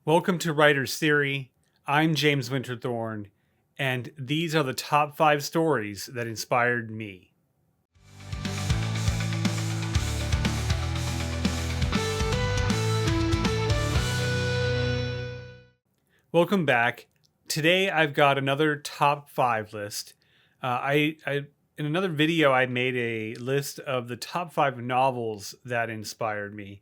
Welcome to Writer's Theory. I'm James Winterthorn, and these are the top 5 stories that inspired me. Welcome back. Today I've got another top 5 list. In another video I made a list of the top 5 novels that inspired me.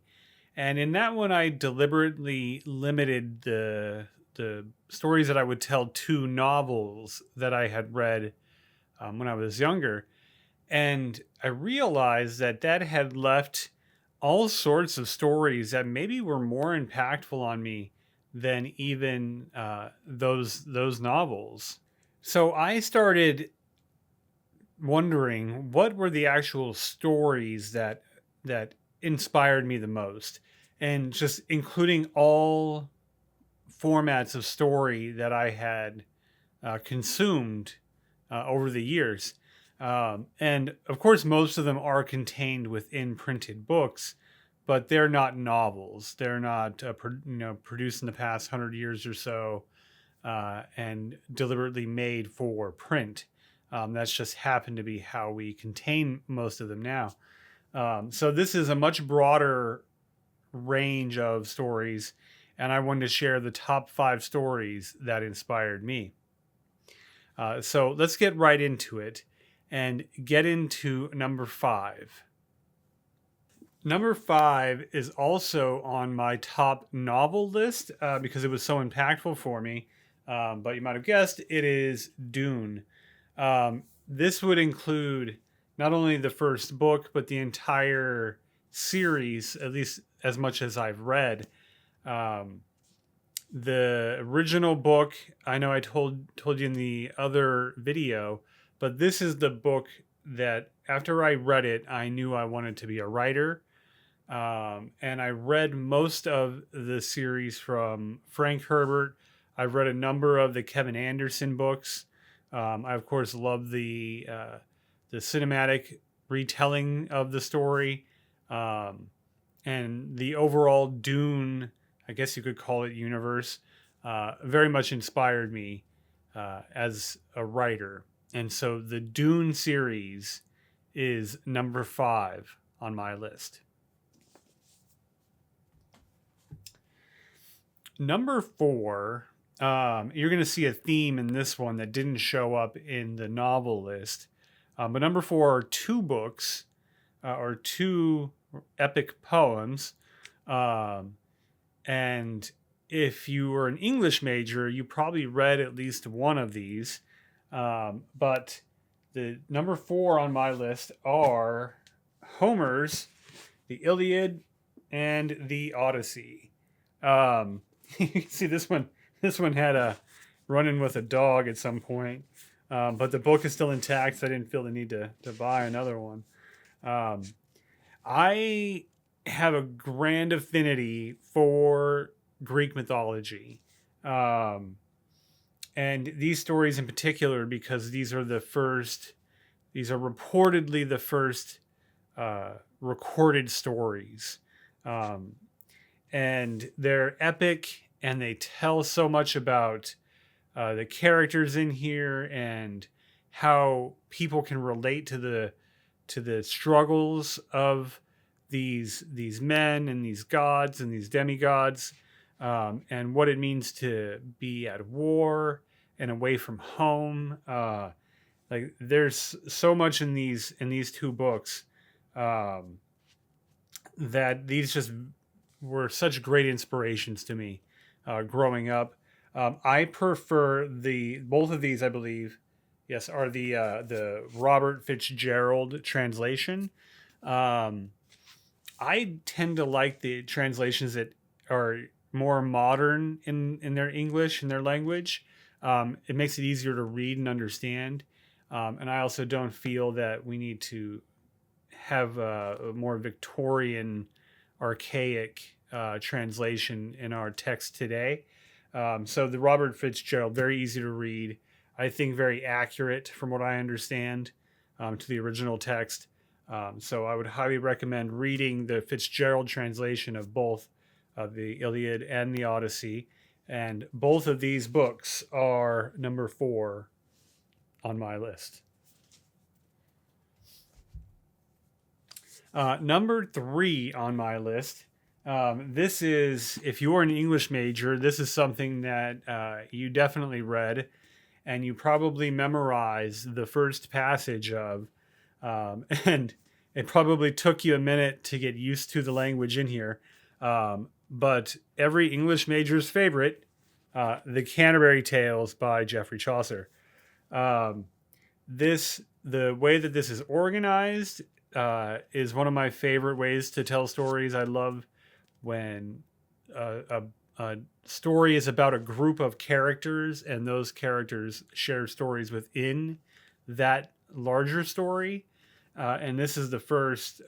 And in that one, I deliberately limited the stories that I would tell to novels that I had read when I was younger. And I realized that that had left all sorts of stories that maybe were more impactful on me than even those novels. So I started wondering what were the actual stories that inspired me the most, and just including all formats of story that I had consumed over the years. And of course, most of them are contained within printed books, but they're not novels. They're not produced in the past 100 years or so and deliberately made for print. That's just happened to be how we contain most of them now. So this is a much broader range of stories, and I wanted to share the top 5 stories that inspired me. So let's get right into it and get into number 5. Number 5 is also on my top novel list because it was so impactful for me. But you might have guessed it is Dune. This would include not only the first book, but the entire series, at least as much as I've read. The original book, I know I told you in the other video, but this is the book that after I read it, I knew I wanted to be a writer. And I read most of the series from Frank Herbert. I've read a number of the Kevin Anderson books. I of course love the cinematic retelling of the story, and the overall Dune, I guess you could call it, universe, very much inspired me as a writer. And so the Dune series is number 5 on my list. Number 4, you're going to see a theme in this one that didn't show up in the novel list. But number 4 are 2 books or 2 epic poems. And if you were an English major, you probably read at least one of these. But the number 4 on my list are Homer's The Iliad and the Odyssey. You can see this one. This one had a run-in with a dog at some point, but the book is still intact, so I didn't feel the need to buy another one. I have a grand affinity for Greek mythology, and these stories in particular, because these are the first. These are reportedly the first recorded stories. And they're epic, and they tell so much about the characters in here and how people can relate to the struggles of these men and these gods and these demigods, and what it means to be at war and away from home. Like there's so much in these 2 books that these just were such great inspirations to me growing up. I prefer both of these, I believe, yes, are the Robert Fitzgerald translation. I tend to like the translations that are more modern in their English and their language. It makes it easier to read and understand. And I also don't feel that we need to have a more Victorian, archaic translation in our text today. So the Robert Fitzgerald, very easy to read. I think very accurate from what I understand to the original text. So I would highly recommend reading the Fitzgerald translation of both the Iliad and the Odyssey. And both of these books are number 4 on my list. Number 3 on my list. This is, if you are an English major, this is something that you definitely read and you probably memorized the first passage of. And it probably took you a minute to get used to the language in here. But every English major's favorite, The Canterbury Tales by Geoffrey Chaucer. The way that this is organized is one of my favorite ways to tell stories. I love when a story is about a group of characters and those characters share stories within that larger story. And this is the first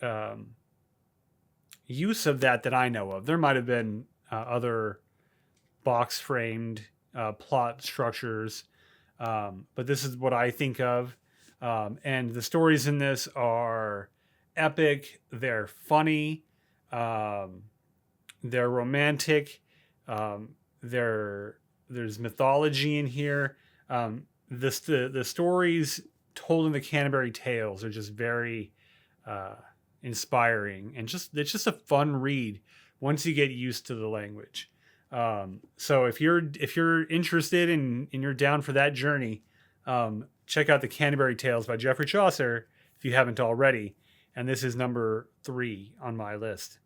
use of that I know of. There might have been other box framed plot structures, but this is what I think of. And the stories in this are epic, they're funny, they're romantic, there's mythology in here. The stories told in the Canterbury Tales are just very inspiring, and it's just a fun read once you get used to the language. So if you're interested and you're down for that journey, check out The Canterbury Tales by Geoffrey Chaucer if you haven't already. And this is number 3 on my list.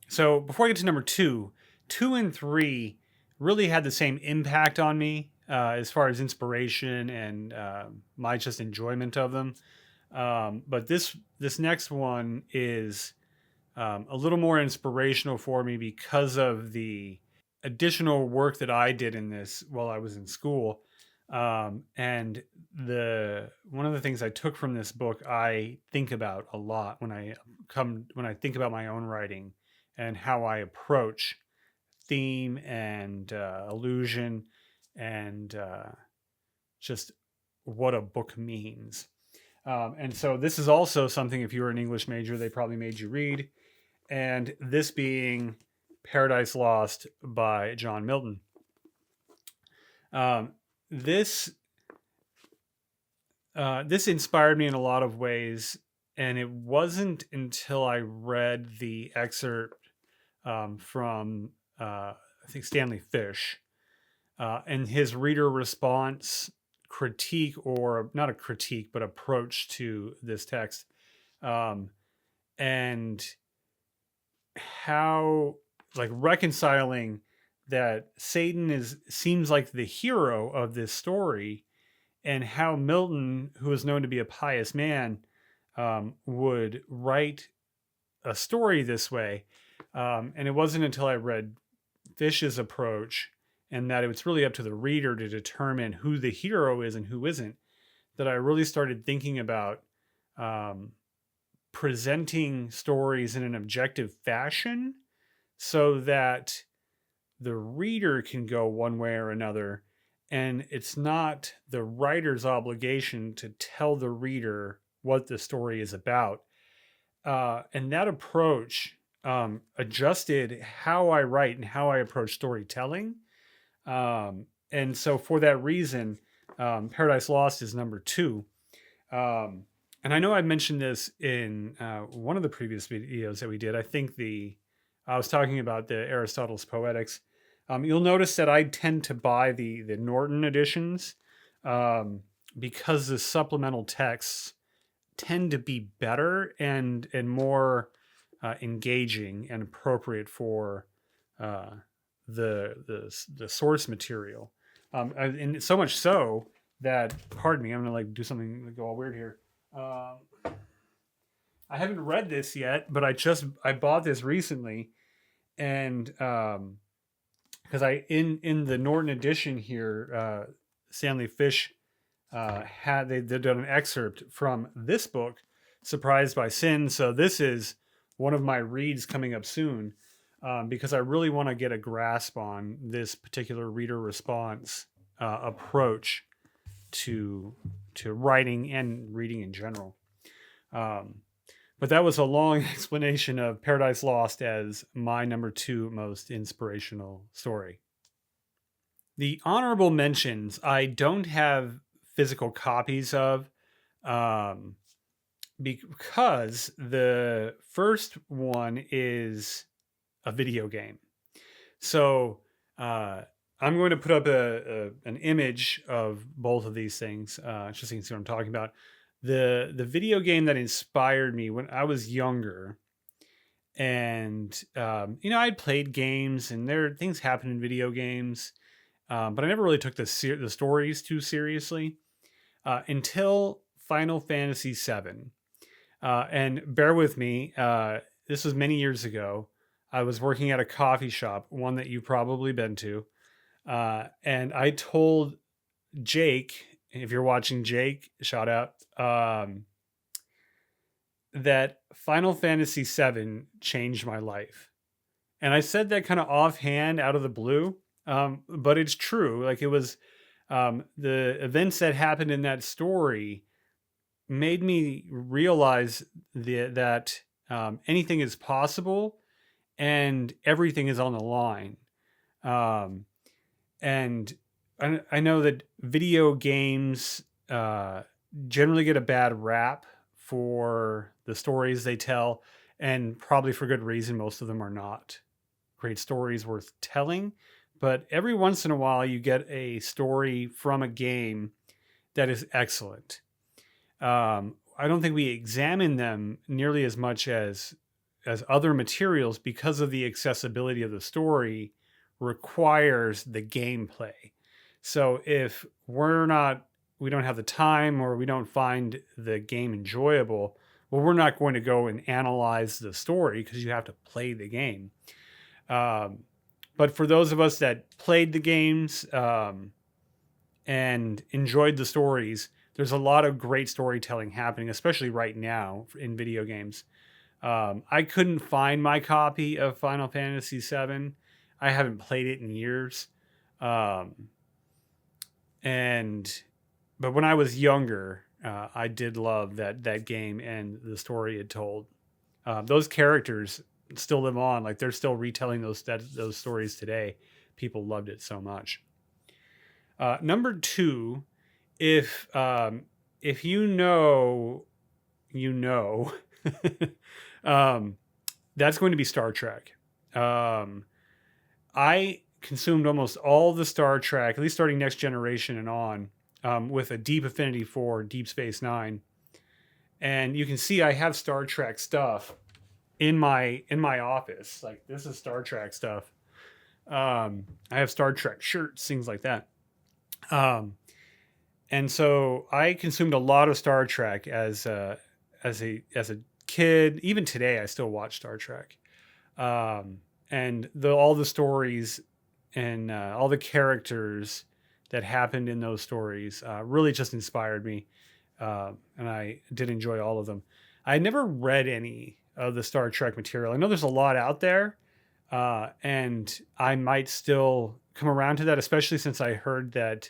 So before I get to number 2, 2 and 3 really had the same impact on me as far as inspiration and my just enjoyment of them. But this next one is a little more inspirational for me because of the additional work that I did in this while I was in school. And one of the things I took from this book, I think about a lot when I think about my own writing and how I approach theme and illusion and just what a book means. And so this is also something, if you were an English major, they probably made you read. And this being Paradise Lost by John Milton. This inspired me in a lot of ways, and it wasn't until I read the excerpt from I think Stanley Fish and his reader response critique, or not a critique, but approach to this text, and how, like, reconciling that Satan seems like the hero of this story, and how Milton, who is known to be a pious man, would write a story this way. And it wasn't until I read Fish's approach, and that it's really up to the reader to determine who the hero is and who isn't, that I really started thinking about presenting stories in an objective fashion so that the reader can go one way or another, and it's not the writer's obligation to tell the reader what the story is about. And that approach adjusted how I write and how I approach storytelling. And so for that reason, Paradise Lost is number 2. And I know I mentioned this in one of the previous videos that we did. I think I was talking about the Aristotle's Poetics. You'll notice that I tend to buy the Norton editions because the supplemental texts tend to be better and more engaging and appropriate for the source material. And so much so that, pardon me, I'm gonna do something, go all weird here. I haven't read this yet, but I bought this recently, and because in the Norton edition here, Stanley Fish they did an excerpt from this book, Surprised by Sin. So this is one of my reads coming up soon, because I really want to get a grasp on this particular reader response approach to writing and reading in general. But that was a long explanation of Paradise Lost as my number 2 most inspirational story. The honorable mentions I don't have physical copies of, um, because the first one is a video game. So I'm going to put up an image of both of these things, just so you can see what I'm talking about. The video game that inspired me when I was younger, and I'd played games, and there things happen in video games, but I never really took the stories too seriously until Final Fantasy VII. And bear with me, this was many years ago. I was working at a coffee shop, one that you've probably been to. And I told Jake, if you're watching, Jake, shout out, that Final Fantasy VII changed my life. And I said that kind of offhand out of the blue, but it's true. Like, it was the events that happened in that story made me realize that anything is possible and everything is on the line. And I know that video games generally get a bad rap for the stories they tell, and probably for good reason. Most of them are not great stories worth telling, but every once in a while you get a story from a game that is excellent. I don't think we examine them nearly as much as other materials because of the accessibility of the story requires the gameplay. So if we don't have the time, or we don't find the game enjoyable, well, we're not going to go and analyze the story because you have to play the game. But for those of us that played the games and enjoyed the stories, there's a lot of great storytelling happening, especially right now in video games. I couldn't find my copy of Final Fantasy VII. I haven't played it in years. But when I was younger, I did love that game and the story it told. Those characters still live on; like, they're still retelling those stories today. People loved it so much. Number 2, if you know, that's going to be Star Trek. I consumed almost all the Star Trek, at least starting Next Generation and on, with a deep affinity for Deep Space Nine. And you can see I have Star Trek stuff in my office. Like, this is Star Trek stuff. I have Star Trek shirts, things like that. And so I consumed a lot of Star Trek as a kid. Even today, I still watch Star Trek. And all the stories and all the characters that happened in those stories really just inspired me. And I did enjoy all of them. I never read any of the Star Trek material. I know there's a lot out there, and I might still come around to that, especially since I heard that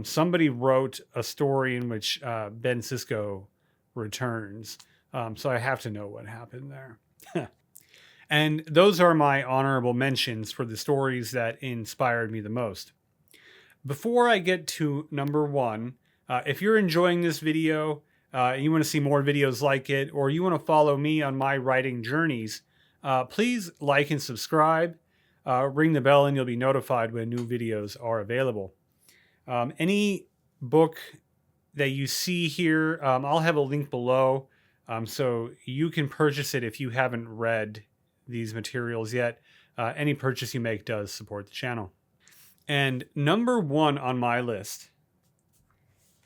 somebody wrote a story in which Ben Sisko returns. So I have to know what happened there. And those are my honorable mentions for the stories that inspired me the most. Before I get to number 1, if you're enjoying this video, and you want to see more videos like it, or you want to follow me on my writing journeys, please like and subscribe. Ring the bell and you'll be notified when new videos are available. Any book that you see here, I'll have a link below, so you can purchase it if you haven't read these materials yet. Any purchase you make does support the channel. And number 1 on my list,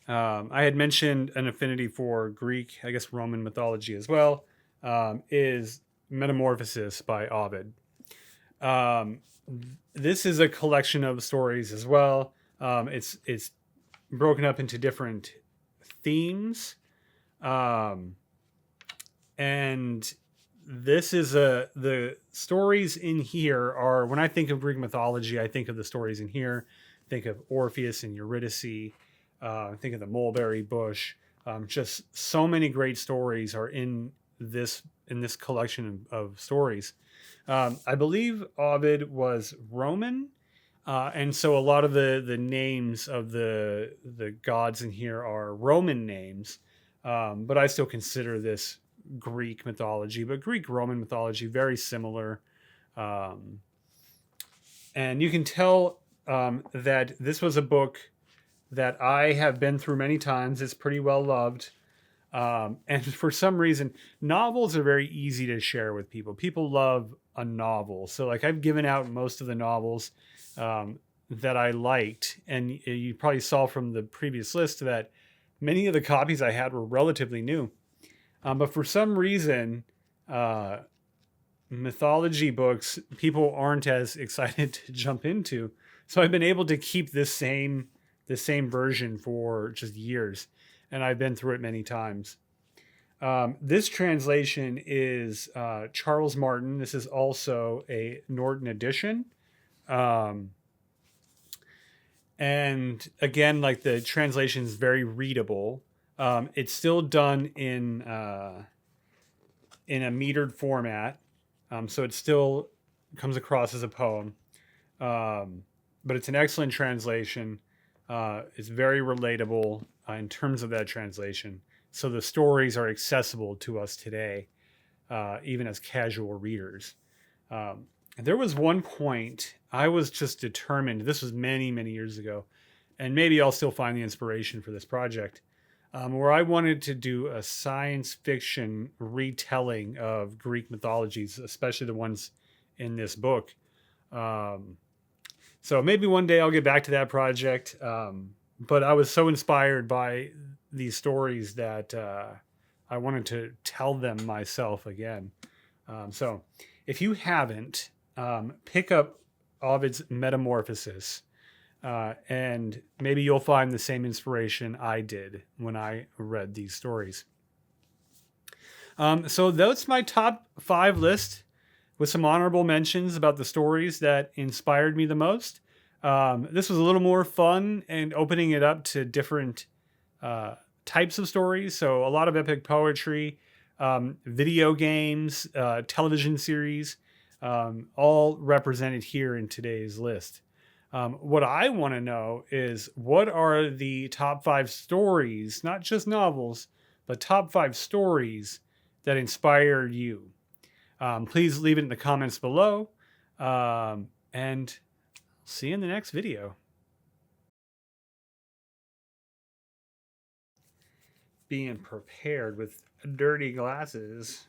I had mentioned an affinity for Greek, I guess Roman mythology as well, is Metamorphosis by Ovid. This is a collection of stories as well. It's broken up into different themes. And this is the stories in here are, when I think of Greek mythology, I think of the stories in here. Think of Orpheus and Eurydice. Think of the mulberry bush. Just so many great stories are in this in this collection of stories. I believe Ovid was Roman, and so a lot of the names of the gods in here are Roman names, but I still consider this Greek mythology. But Greek Roman mythology very similar, um, and you can tell that this was a book that I have been through many times. It's pretty well loved. And for some reason, novels are very easy to share with people. People love a novel. So, like, I've given out most of the novels that I liked. And you probably saw from the previous list that many of the copies I had were relatively new. But for some reason, uh, mythology books, people aren't as excited to jump into. So I've been able to keep this same version for just years, and I've been through it many times. This translation is Charles Martin. This is also a Norton edition. Um, and again, like, the translation is very readable. It's still done in a metered format, so it still comes across as a poem. But it's an excellent translation. It's very relatable in terms of that translation. So the stories are accessible to us today, even as casual readers. There was one point I was just determined, this was many, many years ago, and maybe I'll still find the inspiration for this project, where I wanted to do a science fiction retelling of Greek mythologies, especially the ones in this book. Um, so maybe one day I'll get back to that project. But I was so inspired by these stories that I wanted to tell them myself again. So if you haven't, pick up Ovid's Metamorphosis, and maybe you'll find the same inspiration I did when I read these stories. So that's my top 5 list, with some honorable mentions about the stories that inspired me the most. This was a little more fun and opening it up to different types of stories. So a lot of epic poetry, video games, television series, all represented here in today's list. What I want to know is, what are the top 5 stories, not just novels, but top 5 stories that inspired you? Please leave it in the comments below. And see you in the next video. Being prepared with dirty glasses.